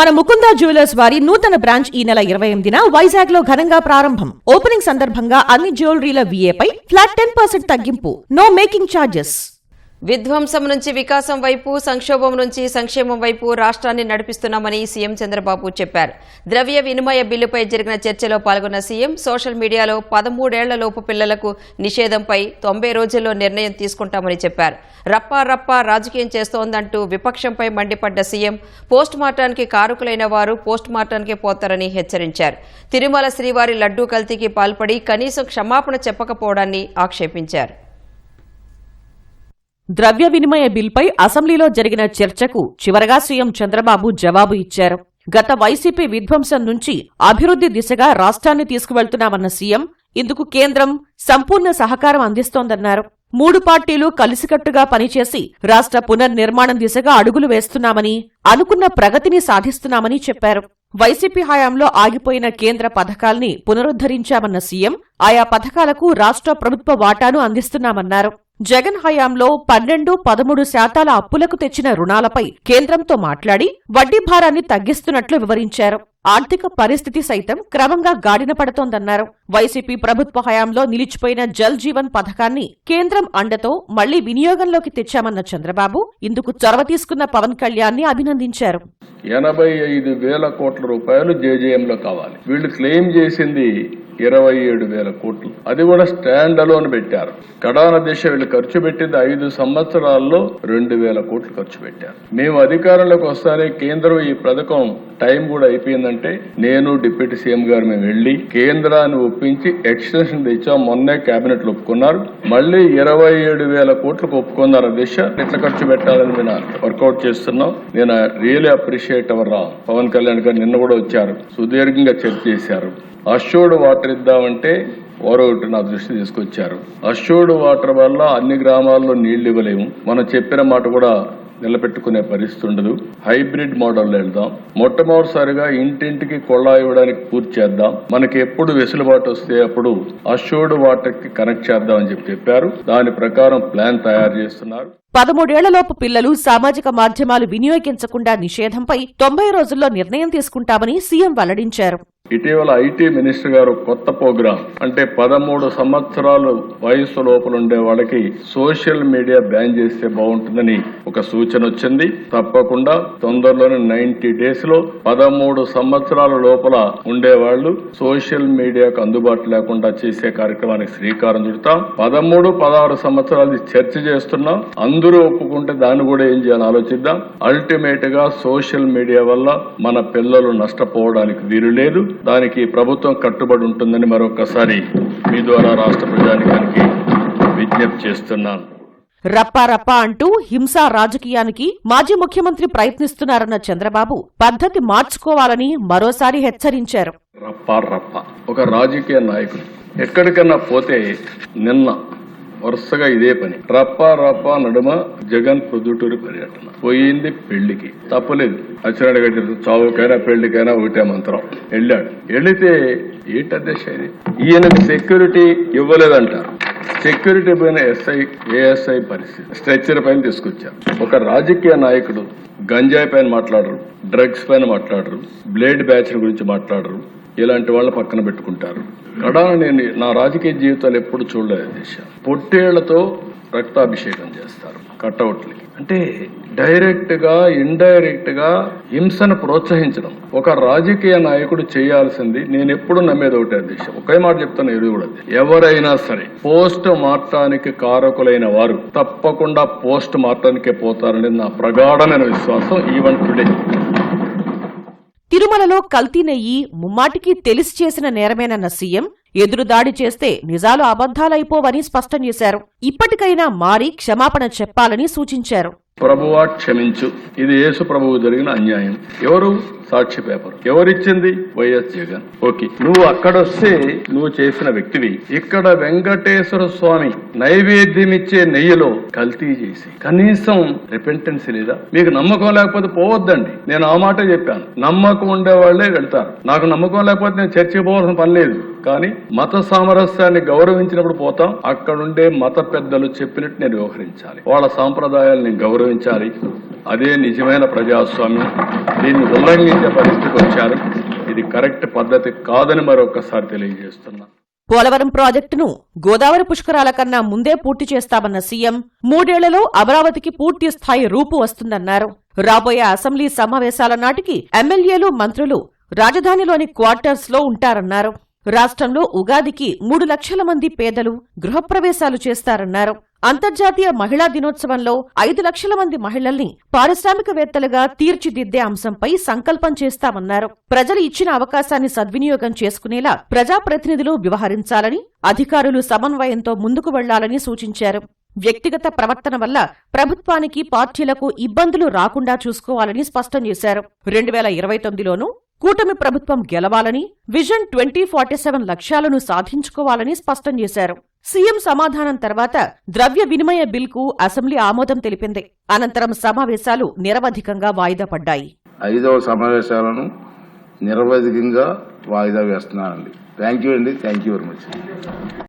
మన ముకుందా జ్యువెలర్స్ వారి నూతన బ్రాంచ్ ఈ నెల 28న వైజాగ్ లో ఘనంగా ప్రారంభం. ఓపెనింగ్ సందర్భంగా అన్ని జ్యువెలరీల VAపై ఫ్లాట్ 10% తగ్గింపు. No making charges. విధ్వంసం నుంచి వికాసం వైపు, సంక్షోభం నుంచి సంక్షేమం వైపు రాష్ట్రాన్ని నడిపిస్తున్నామని సీఎం చంద్రబాబు చెప్పారు. ద్రవ్య వినిమయ బిల్లుపై జరిగిన చర్చలో పాల్గొన్న సీఎం సోషల్ మీడియాలో 13 పిల్లలకు నిషేధంపై 90 రోజుల్లో నిర్ణయం తీసుకుంటామని చెప్పారు. రప్పా రాజకీయం చేస్తోందంటూ విపక్షంపై మండిపడ్డ సీఎం పోస్ట్ మార్టానికి కారకులైన వారు పోస్ట్ మార్టానికే పోతారని హెచ్చరించారు. తిరుమల శ్రీవారి లడ్డూ కల్తీకి పాల్పడి కనీసం క్షమాపణ చెప్పకపోవడాన్ని ఆక్షేపించారు. ద్రవ్య వినిమయ బిల్పై అసెంబ్లీలో జరిగిన చర్చకు చివరగా సీఎం చంద్రబాబు జవాబు ఇచ్చారు. గత వైసీపీ విధ్వంసం నుంచి అభివృద్ధి దిశగా రాష్ట్రాన్ని తీసుకువెళ్తున్నామన్న సీఎం ఇందుకు కేంద్రం సంపూర్ణ సహకారం అందిస్తోందన్నారు. 3 పార్టీలు కలిసికట్టుగా పనిచేసి రాష్ట్ర పునర్నిర్మాణం దిశగా అడుగులు వేస్తున్నామని, అనుకున్న ప్రగతిని సాధిస్తున్నామని చెప్పారు. వైసీపీ హయాంలో ఆగిపోయిన కేంద్ర పథకాల్ని పునరుద్ధరించామన్న సీఎం ఆయా పథకాలకు రాష్ట్ర ప్రభుత్వ వాటాను అందిస్తున్నామన్నారు. జగన్ హయాంలో 12-13% అప్పులకు తెచ్చిన రుణాలపై కేంద్రంతో మాట్లాడి వడ్డీ భారాన్ని తగ్గిస్తున్నట్లు వివరించారు. ఆర్థిక పరిస్థితి సైతం క్రమంగా గాడిన పడుతోందన్నారు. వైసీపీ ప్రభుత్వ హయాంలో నిలిచిపోయిన జల్ జీవన్ పథకాన్ని కేంద్రం అండతో మళ్లీ వినియోగంలోకి తెచ్చామన్న చంద్రబాబు ఇందుకు చొరవ తీసుకున్న పవన్ కళ్యాణ్ ని అభినందించారు. 85,000 కోట్ల రూపాయలు జేజేఎంలో కావాలి. వీళ్ళు క్లెయిమ్ చేసింది 27,000 కోట్లు. అది కూడా స్టాండ్ అలోన్ పెట్టారు. కడాన దిశ వీళ్ళు ఖర్చు పెట్టింది 5 సంవత్సరాల్లో 2,000 కోట్లు ఖర్చు పెట్టారు. మేము అధికారంలోకి వస్తానే కేంద్రం ఈ పథకం టైం కూడా అయిపోయిందంటే నేను డిప్యూటీ సీఎం గారు మేము వెళ్లి కేంద్రాన్ని ఒప్పించి ఎక్స్టెన్షన్ తెచ్చాం. మొన్నే కేబినెట్ లో ఒప్పుకున్నారు. మళ్లీ 27,000 కోట్లకు ఒప్పుకున్నారు. దిశ ఎట్లా ఖర్చు పెట్టాలని మేము వర్కౌట్ చేస్తున్నాం. నేను really appreciate our Pawan Kalyan గారు నిన్న కూడా వచ్చారు, సుదీర్ఘంగా చర్చ చేశారు. అష్యూర్డ్ వాటర్ ఇద్దామంటే ఒకటి నా దృష్టి తీసుకొచ్చారు. అష్యూర్డ్ వాటర్ వల్ల అన్ని గ్రామాల్లో నీళ్లు ఇవ్వలేము. మనం చెప్పిన మాట కూడా నిలబెట్టుకునే పరిస్థితి ఉండదు. హైబ్రిడ్ మోడల్ వెళ్దాం. మొట్టమొదటిసారిగా ఇంటింటికి కొళ్ళా ఇవ్వడానికి పూర్తి చేద్దాం. మనకి ఎప్పుడు వెసులుబాటు వస్తే అప్పుడు అష్యూర్డ్ వాటర్ కి కనెక్ట్ చేద్దాం అని చెప్పారు. దాని ప్రకారం ప్లాన్ తయారు చేస్తున్నారు. 13 ఏళ్లలోపు పిల్లలు సామాజిక మాధ్యమాలు వినియోగించకుండా నిషేధంపై 90 రోజుల్లో నిర్ణయం తీసుకుంటామని సీఎం వెల్లడించారు. ఇటీవల ఐటీ మినిస్టర్ గారు కొత్త ప్రోగ్రాం అంటే 13 సంవత్సరాలు వయసు లోపల ఉండే వాళ్ళకి సోషల్ మీడియా బ్యాన్ చేస్తే బాగుంటుందని ఒక సూచన వచ్చింది. తప్పకుండా తొందరలోనే 90 days లో 13 సంవత్సరాల లోపల ఉండేవాళ్లు సోషల్ మీడియాకు అందుబాటు లేకుండా చేసే కార్యక్రమానికి శ్రీకారం చుడతాం. 13-16 సంవత్సరాలు చర్చ చేస్తున్నాం. అందరూ ఒప్పుకుంటే దాన్ని కూడా ఏం చేయాలని ఆలోచిద్దాం. అల్టిమేట్ గా సోషల్ మీడియా వల్ల మన పిల్లలు నష్టపోవడానికి వీలు లేదు. దానికి ప్రభుత్వం కట్టుబడి ఉంటుందని మరొకసారి మీ ద్వారా రాష్ట్ర ప్రజానికానికి విజ్ఞప్తి చేస్తున్నాను. రప్పా అంటూ హింసా రాజకీయానికి మాజీ ముఖ్యమంత్రి ప్రయత్నిస్తున్నారన్న చంద్రబాబు పద్ధతి మార్చుకోవాలని మరోసారి హెచ్చరించారు. రప్పా ఒక రాజకీయ నాయకుడు ఎక్కడికన్నా పోతే నిన్న వరుసగా ఇదే పని. రప్పా నడుమ జగన్ ప్రొద్దుటూరు పర్యటన పోయింది. పెళ్లికి తప్పలేదు. అచ్చినాడు గట్టి చావుకైనా పెళ్లికైనా ఒకటే మంత్రం. వెళ్ళాడు. వెళితే ఏంటి అధ్యక్ష ఇది? ఈయనకు సెక్యూరిటీ ఇవ్వలేదంటారు. సెక్యూరిటీ పైన ఏఎస్ఐ పరిస్థితి స్ట్రెచ్చర్ పైన తీసుకొచ్చారు. ఒక రాజకీయ నాయకుడు గంజాయి పైన మాట్లాడరు, డ్రగ్స్ పైన మాట్లాడరు, బ్లేడ్ బ్యాచ్ గురించి మాట్లాడరు. ఇలాంటి వాళ్ళ పక్కన పెట్టుకుంటారు. కడాన నేను నా రాజకీయ జీవితాలు ఎప్పుడు చూడలేదు దిశ. పొట్టేళ్లతో రక్తాభిషేకం చేస్తారు కట్అవుట్లకి. అంటే డైరెక్ట్ గా ఇండైరెక్ట్ గా హింసను ప్రోత్సహించడం ఒక రాజకీయ నాయకుడు చేయాల్సింది. నేను ఎప్పుడు నమ్మేది ఒకటే దిశ. ఒకే మాట చెప్తాను, ఇది కూడా ఎవరైనా సరే పోస్ట్ మార్టానికి కారకులైన వారు తప్పకుండా పోస్ట్ మార్టానికే పోతారనేది నా ప్రగాఢమైన విశ్వాసం. ఈవెన్ టుడే తిరుమలలో కల్తీ నెయ్యి ముమ్మాటికి తెలిసి చేసిన నేరమేనన్న సీఎం ఎదురుదాడి చేస్తే నిజాలు అబద్దాలైపోవని స్పష్టం చేశారు. ఇప్పటికైనా మారి క్షమాపణ చెప్పాలని సూచించారు. ప్రభువా క్షమించు, ఇది యేసు ప్రభువు జరిగిన అన్యాయం. ఎవరు సాక్షి పేపర్ ఎవరిచ్చింది? వైఎస్ జగన్. ఓకే, నువ్వు అక్కడొస్తే నువ్వు చేసిన వ్యక్తివి. ఇక్కడ వెంకటేశ్వర స్వామి నైవేద్యం ఇచ్చే నెయ్యిలో కల్తీ చేసి కనీసం రిపెంటెన్స్ లేదా? మీకు నమ్మకం లేకపోతే పోవద్దండి. నేను ఆ మాట చెప్పాను. నమ్మకం ఉండే వాళ్లే వెళ్తారు. నాకు నమ్మకం లేకపోతే నేను చర్చకి పోవాల్సిన పని లేదు. కానీ మత సామరస్యాన్ని గౌరవించినప్పుడు పోతాం. అక్కడుండే మత పెద్దలు చెప్పినట్టు నేను వ్యవహరించాలి. వాళ్ళ సాంప్రదాయాలను గౌరవించాలి. అదే నిజమైన ప్రజాస్వామ్యం. దీన్ని ఉల్లంఘించే పరిస్థితికి వచ్చారు. ఇది కరెక్ట్ పద్ధతి కాదని మరొకసారి తెలియజేస్తున్నా. పోలవరం ప్రాజెక్టును గోదావరి పుష్కరాల కన్నా ముందే పూర్తి చేస్తామన్న సీఎం 3 ఏళ్లలో అమరావతికి పూర్తి స్థాయి రూపు వస్తుందన్నారు. రాబోయే అసెంబ్లీ సమావేశాల నాటికి ఎమ్మెల్యేలు, మంత్రులు రాజధానిలోని క్వార్టర్స్ లో ఉంటారన్నారు. రాష్ట్రంలో ఉగాదికి 3 లక్షల మంది పేదలు గృహప్రవేశాలు చేస్తారన్నారు. అంతర్జాతీయ మహిళా దినోత్సవంలో 5 లక్షల మంది మహిళల్ని పారిశ్రామికవేత్తలుగా తీర్చిదిద్దే అంశంపై సంకల్పం చేస్తామన్నారు. ప్రజలు ఇచ్చిన అవకాశాన్ని సద్వినియోగం చేసుకునేలా ప్రజాప్రతినిధులు వ్యవహరించాలని, అధికారులు సమన్వయంతో ముందుకు వెళ్లాలని సూచించారు. వ్యక్తిగత ప్రవర్తన వల్ల ప్రభుత్వానికి, పార్టీలకు ఇబ్బందులు రాకుండా చూసుకోవాలని స్పష్టం చేశారు. 2029లోనూ కూటమి ప్రభుత్వం గెలవాలని, విజన్ 2047 లక్ష్యాలను సాధించుకోవాలని స్పష్టం చేశారు. సీఎం సమాధానం తర్వాత ద్రవ్య వినిమయ బిల్కు అసెంబ్లీ ఆమోదం తెలిపింది. అనంతరం సమావేశాలు నిరవధికంగా వాయిదా పడ్డాయి. 5వ సమావేశాలను నిరవధికంగా వాయిదా వేస్తున్నానండి. థ్యాంక్ యూ అండి. Thank you very much.